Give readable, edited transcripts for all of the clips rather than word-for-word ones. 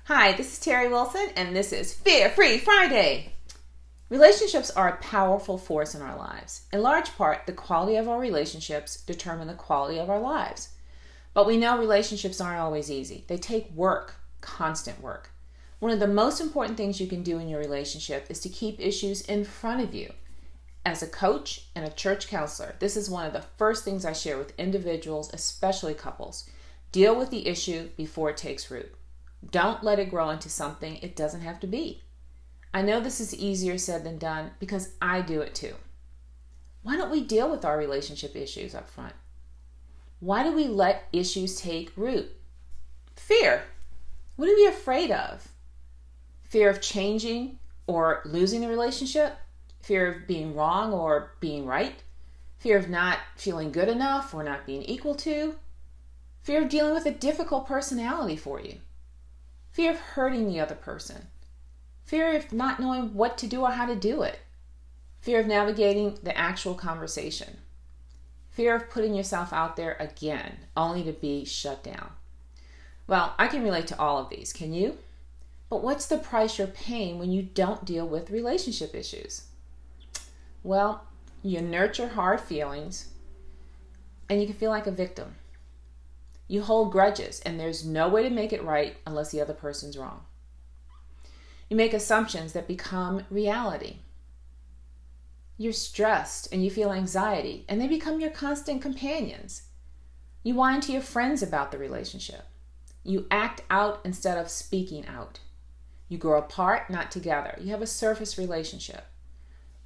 Hi, this is Terry Wilson, and this is Fear Free Friday. Relationships are a powerful force in our lives. In large part, the quality of our relationships determine the quality of our lives. But we know relationships aren't always easy. They take work, constant work. One of the most important things you can do in your relationship is to keep issues in front of you. As a coach and a church counselor, this is one of the first things I share with individuals, especially couples. Deal with the issue before it takes root. Don't let it grow into something it doesn't have to be. I know this is easier said than done because I do it too. Why don't we deal with our relationship issues up front? Why do we let issues take root? Fear. What are we afraid of? Fear of changing or losing the relationship? Fear of being wrong or being right? Fear of not feeling good enough or not being equal to? Fear of dealing with a difficult personality for you? Fear of hurting the other person? Fear of not knowing what to do or how to do it? Fear of navigating the actual conversation? Fear of putting yourself out there again, only to be shut down? Well, I can relate to all of these, can you? But what's the price you're paying when you don't deal with relationship issues? Well, you nurture hard feelings, and you can feel like a victim. You hold grudges, and there's no way to make it right unless the other person's wrong. You make assumptions that become reality. You're stressed, and you feel anxiety, and they become your constant companions. You whine to your friends about the relationship. You act out instead of speaking out. You grow apart, not together. You have a surface relationship.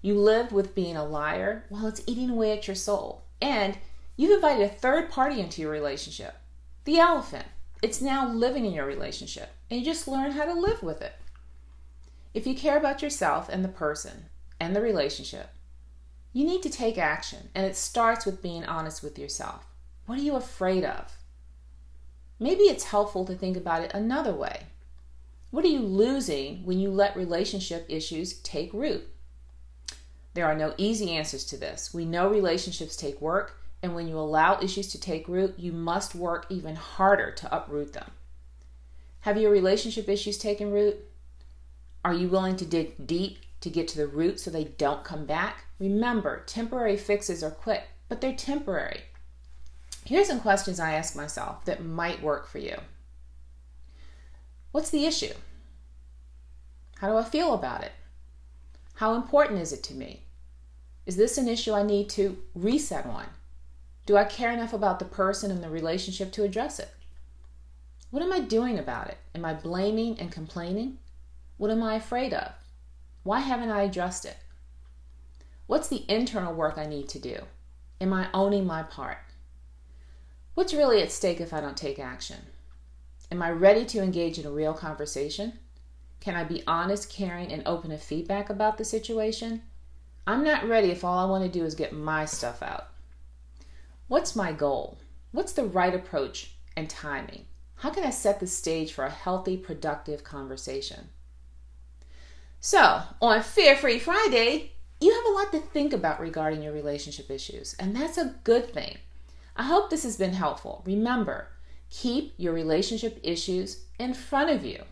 You live with being a liar while it's eating away at your soul. And you've invited a third party into your relationship. The elephant. It's now living in your relationship, and you just learn how to live with it. If you care about yourself and the person and the relationship, you need to take action, and it starts with being honest with yourself. What are you afraid of? Maybe it's helpful to think about it another way. What are you losing when you let relationship issues take root? There are no easy answers to this. We know relationships take work, and when you allow issues to take root, you must work even harder to uproot them. Have your relationship issues taken root? Are you willing to dig deep to get to the root so they don't come back? Remember, temporary fixes are quick, but they're temporary. Here's some questions I ask myself that might work for you. What's the issue? How do I feel about it? How important is it to me? Is this an issue I need to reset on? Do I care enough about the person and the relationship to address it? What am I doing about it? Am I blaming and complaining? What am I afraid of? Why haven't I addressed it? What's the internal work I need to do? Am I owning my part? What's really at stake if I don't take action? Am I ready to engage in a real conversation? Can I be honest, caring, and open to feedback about the situation? I'm not ready if all I want to do is get my stuff out. What's my goal? What's the right approach and timing? How can I set the stage for a healthy, productive conversation? So, on Fear Free Friday, you have a lot to think about regarding your relationship issues, and that's a good thing. I hope this has been helpful. Remember, keep your relationship issues in front of you.